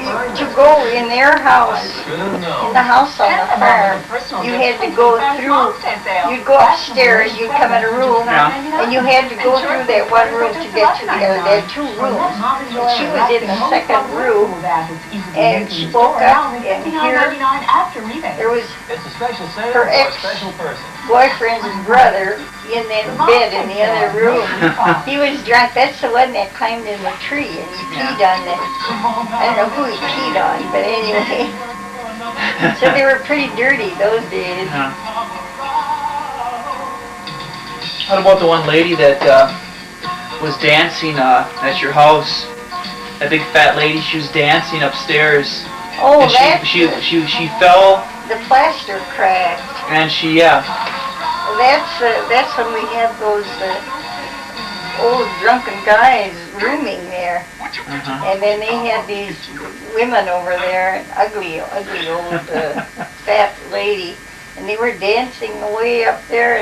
to go in their house, in the house on the farm, you had to go through, you'd go upstairs, you'd come in a room, and you had to go through that one room to get to the other. They had 2 rooms. And she was in the second room, and she woke up, and here, there was her ex-boyfriend's brother in that bed in the other room. He was drunk. That's the one that climbed in the tree, and he peed on the, I don't know who he peed on, but anyway. So they were pretty dirty those days. How about the one lady that was dancing at your house? That big fat lady, she was dancing upstairs. Oh, and she fell. The plaster cracked. And she, yeah. That's when we had those old drunken guys rooming there. And then they had these women over there, ugly old fat lady, and they were dancing away up there,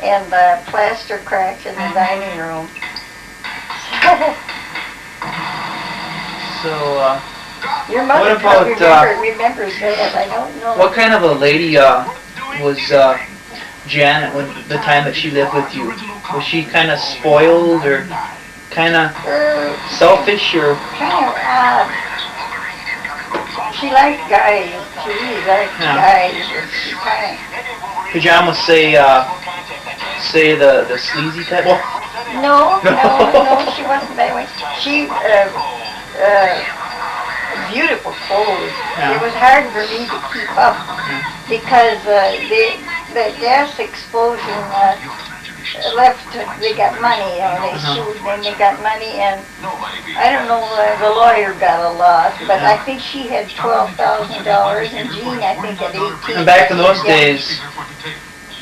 and the plaster cracked in the dining room. So, your mother remembers that. I don't know. What kind of a lady was Janet when the time that she lived with you? Was she kind of spoiled or kind of selfish or? Kind of odd. She liked guys. She really liked guys. She kind of. Could you almost say the sleazy type? Well, no, she wasn't that way. She beautiful clothes. Yeah. It was hard for me to keep up because the gas explosion left. They got money, they sued, and they got money, and I don't know. The lawyer got a lot, but I think she had $12,000, and Jean I think had 18. And back in those days,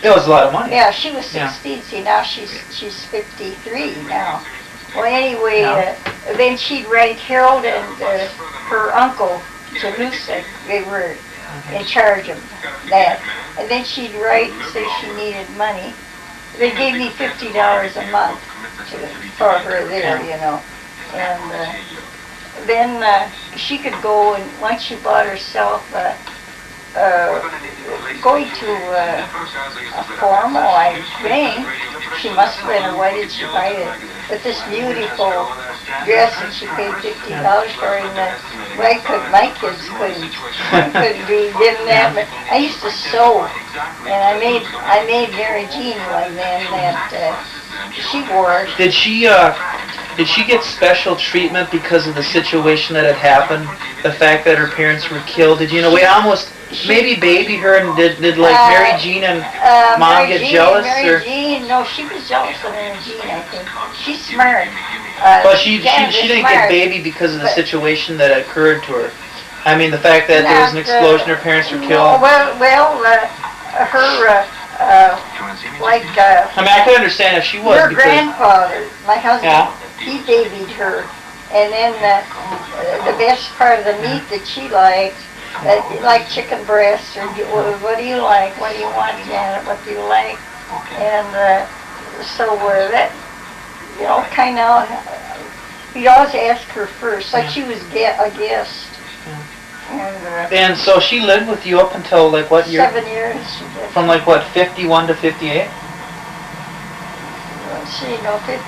it was a lot of money. Yeah, she was 16. See, now she's 53 now. Well, anyway, then she'd write Harold and her uncle, Janusa, they were in charge of that. And then she'd write and say she needed money. They gave me $50 a month for her there, you know. And then she could go, and once she bought herself going to a formal, I think. She must have been, why did she buy it? But this beautiful dress that she paid $50 for, and my kids couldn't give them that. But I used to sew, and I made Mary Jean one then that she wore. Did she get special treatment because of the situation that had happened? The fact that her parents were killed? Did you, in a way, almost maybe baby her, and did like Mary Jean and Mom get jealous? Mary Jean, no, she was jealous of Mary Jean, I think. She's smart. But she didn't get baby because of the situation that occurred to her. I mean, the fact that there was an explosion, her parents were killed. Her, like... I mean, I could understand if she was. Her grandfather, my husband, he babied her. And then the best part of the meat that she liked, like chicken breasts, or what do you like? What do you want, Janet? What do you like? And so that, you know, kind of, you'd always ask her first, like she was a guest. And so she lived with you up until like what year? 7 years. From like what, 51 to 58? Let's see, no, 50,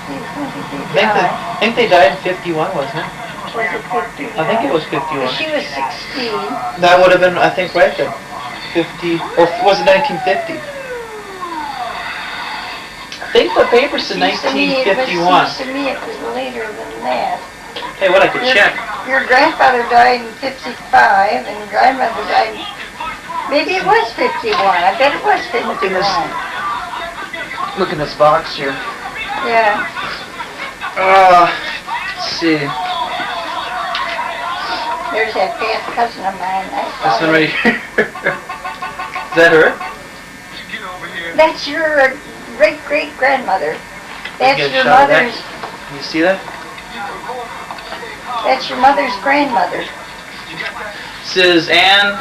I think they died in 51, wasn't it? Was it 51? I think it was 51. She was 16. That would have been, I think, right then. 50, or was it 1950? I think the paper said 1951. Seems to me it was later than that. Hey, what, I could check. Your grandfather died in 55, and your grandmother died in, maybe it was 51. I bet it was 51. Look in this box here. Yeah. Let's see. There's that fat cousin of mine. This one right here. Is that her? That's your great-great-grandmother. That's your mother's... Can you see that? That's your mother's grandmother. This is Ann...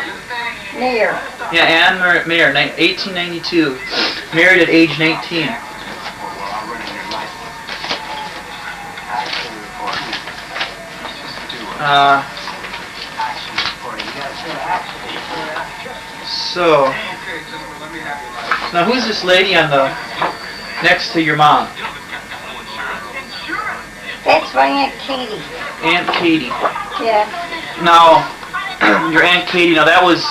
Mayer. Yeah, Ann Mayer, 1892. Married at age 19. So, now who's this lady on the next to your mom? That's my Aunt Katie. Aunt Katie. Yeah. Now, your Aunt Katie, now that was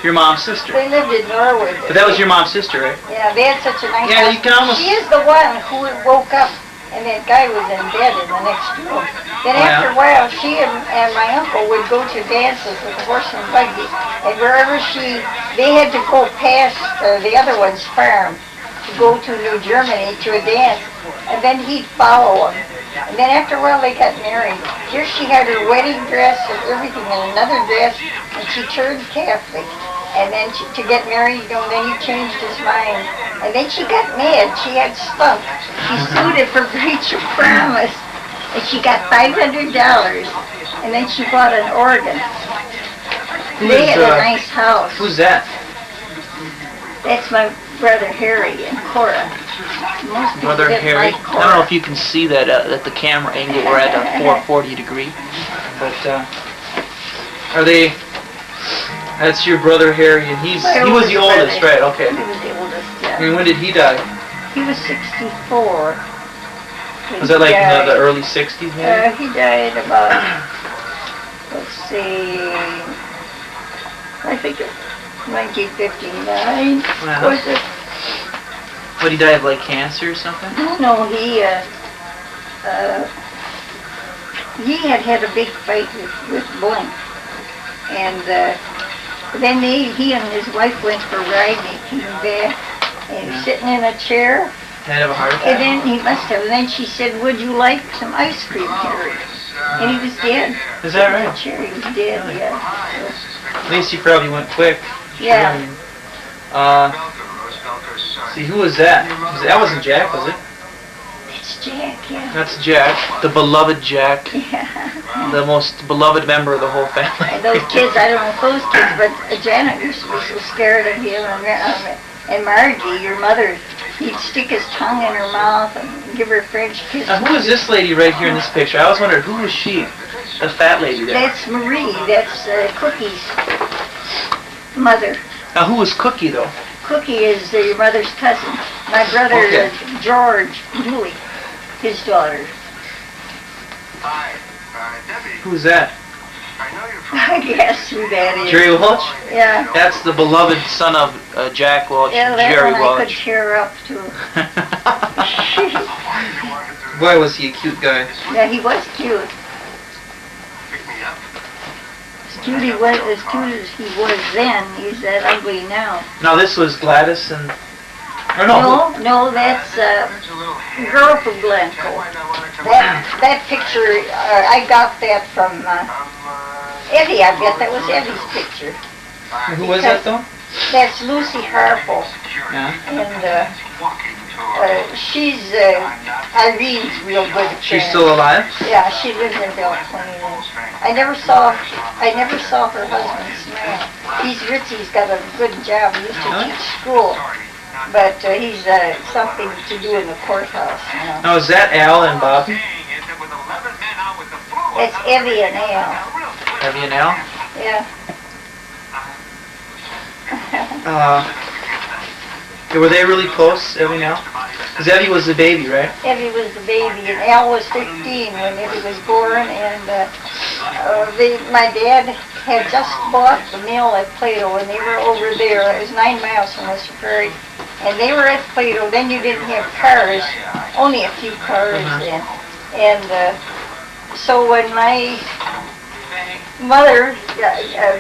your mom's sister. They lived in Norwood. But that was your mom's sister, right? Yeah, they had such a nice Yeah, house. you can almost... She is the one who woke up and that guy was in bed in the next room. Then after a while, she and my uncle would go to dances with the horse and buggy. And wherever they had to go past the other one's farm to go to New Germany to a dance. And then he'd follow them. And then after a while, they got married. Here she had her wedding dress and everything and another dress, and she turned Catholic. And then to get married, then he changed his mind. And then she got mad. She had spunk. She sued him for breach of promise. And she got $500. And then she bought an organ. They had a nice house. Who's that? That's my brother Harry and Cora. Most Brother Harry. Like I don't know if you can see that at the camera angle. We're at a 440 degree. But are they... That's your brother Harry, and he was the oldest, right? Okay. He was the oldest, yeah. I mean, when did he die? He was 64. Was that like in the early 60s, maybe? He died about, let's see, I think it was 1959. Wow. Was it? But he died of like cancer or something? No, he had a big fight with Blank. And then he and his wife went for a ride. They came back and he's sitting in a chair. Had a heart attack? And then he must have. And then she said, "Would you like some ice cream, Harry?" And he was dead. Is that right? In the chair, he was dead. Really? Yeah. At least he probably went quick. Yeah. See, who was that? That wasn't Jack, was it? It's Jack. Yeah. That's Jack, the beloved Jack. Yeah. The most beloved member of the whole family. And those kids, I don't know if those kids, but Janet used to be so scared of him. And Margie, your mother, he'd stick his tongue in her mouth and give her French kiss. Now, who is this lady right here in this picture? I always wondered, who was she? The fat lady there. That's Marie. That's Cookie's mother. Now, who was Cookie, though? Cookie is your mother's cousin. My brother, George, Julie, his daughter. Who's that? I guess who that is. Jerry Welch? Yeah. That's the beloved son of Jack Welch, Yeah, that Jerry one Welch. I could cheer up to. Boy, was he a cute guy. Yeah, he was cute. As cute he was, as cute as he was then, he's that ugly now. Now, this was Gladys and... Or no. No, that's girl from Glencoe. That picture, I got that from Eddie. I bet that was Eddie's picture. Who was that, though? That's Lucy Harple. Yeah. And she's Irene's real good friend. She's still alive? Yeah, she lives in Belle Plaine. I never saw her husband smile. He's rich. He's got a good job. He used to teach school. But he's something to do in the courthouse. You know. Now, is that Al and Bobby? It's Evie and Al. Evie and Al? Yeah. Were they really close, Evie and Al? Because Evie was the baby, right? Evie was the baby, and Al was 15 when Evie was born, and my dad had just bought the mill at Plato, and they were over there. It was 9 miles from West Prairie. And they were at Plato. Then you didn't have cars, only a few cars then. And so when my mother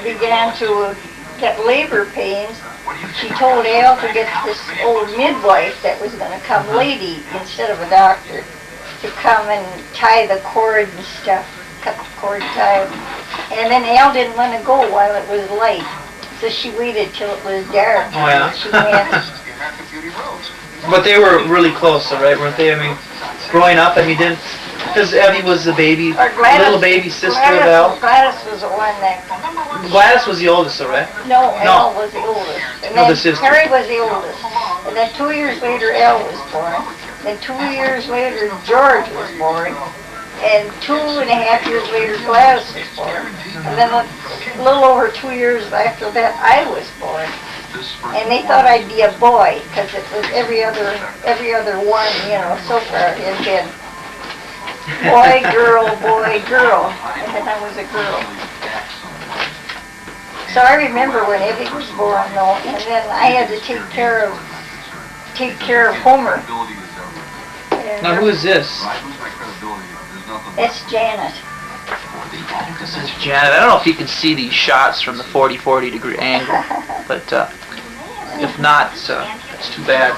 began to get labor pains, she told Al to get this old midwife that was going to come, lady instead of a doctor, to come and tie the cord and stuff, cut the cord tie. And then Al didn't want to go while it was light, so she waited till it was dark. Oh, yeah. She went. But they were really close, though, right? Weren't they? I mean, growing up, didn't... Because Evie was the baby, little baby sister of Al. Gladys was the one that... Gladys was the oldest, though, right? No, Al was the oldest. And then the sister. Harry was the oldest. And then 2 years later, Al was born. Then 2 years later, George was born. And 2.5 years later, Gladys was born. And then a little over 2 years after that, I was born. And they thought I'd be a boy, because it was every other one, so far it had been boy, girl, and then I was a girl. So I remember when Evie was born, though, and then I had to take care of Homer. And Now, who is this? That's Janet. This is Janet. I don't know if you can see these shots from the 40 degree angle, but if not, it's too bad.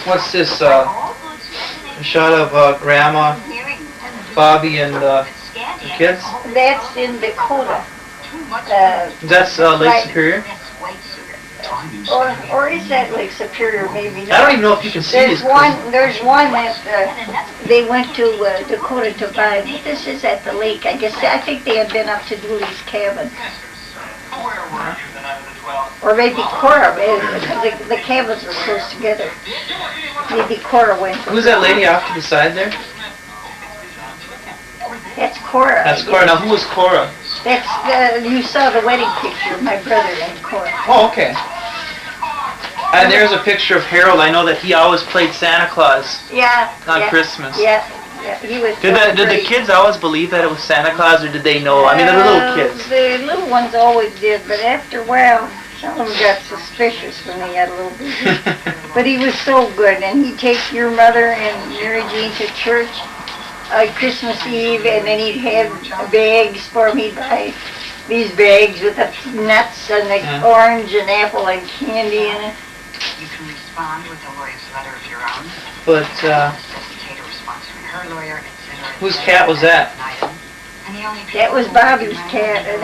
What's this? A shot of Grandma, Bobby, and the kids? That's in Dakota. That's Lake Superior? Or is that Lake Superior, maybe? I don't even know if you can see There's this. one that they went to Dakota to buy. This is at the lake, I guess. I think they had been up to Dooley's cabin. Or maybe Cora, because the cabins are close together. Maybe Cora went. Who's that lady off to the side there? That's Cora. That's Cora. Now, who was Cora? That's you saw the wedding picture of my brother and Cora. Oh, okay. And there's a picture of Harold. I know that he always played Santa Claus. Yeah. On Christmas. Yeah. He was. Did the kids always believe that it was Santa Claus, or did they know? I mean, the little kids. The little ones always did, but after a while, some of them got suspicious when they got a little busy. But he was so good, and he'd take your mother and Mary Jane to church Christmas Eve, and then he'd have bags for me. He'd buy these bags with the nuts and the orange and apple and candy in it. You can respond with a lawyer's letter of your own. But, Necessitate a response from her lawyer, etc. Whose cat was that? That was Bobby's cat, and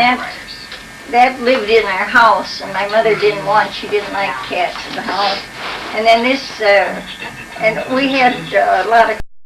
that lived in our house, and my mother she didn't like cats in the house. And then this, and we had a lot of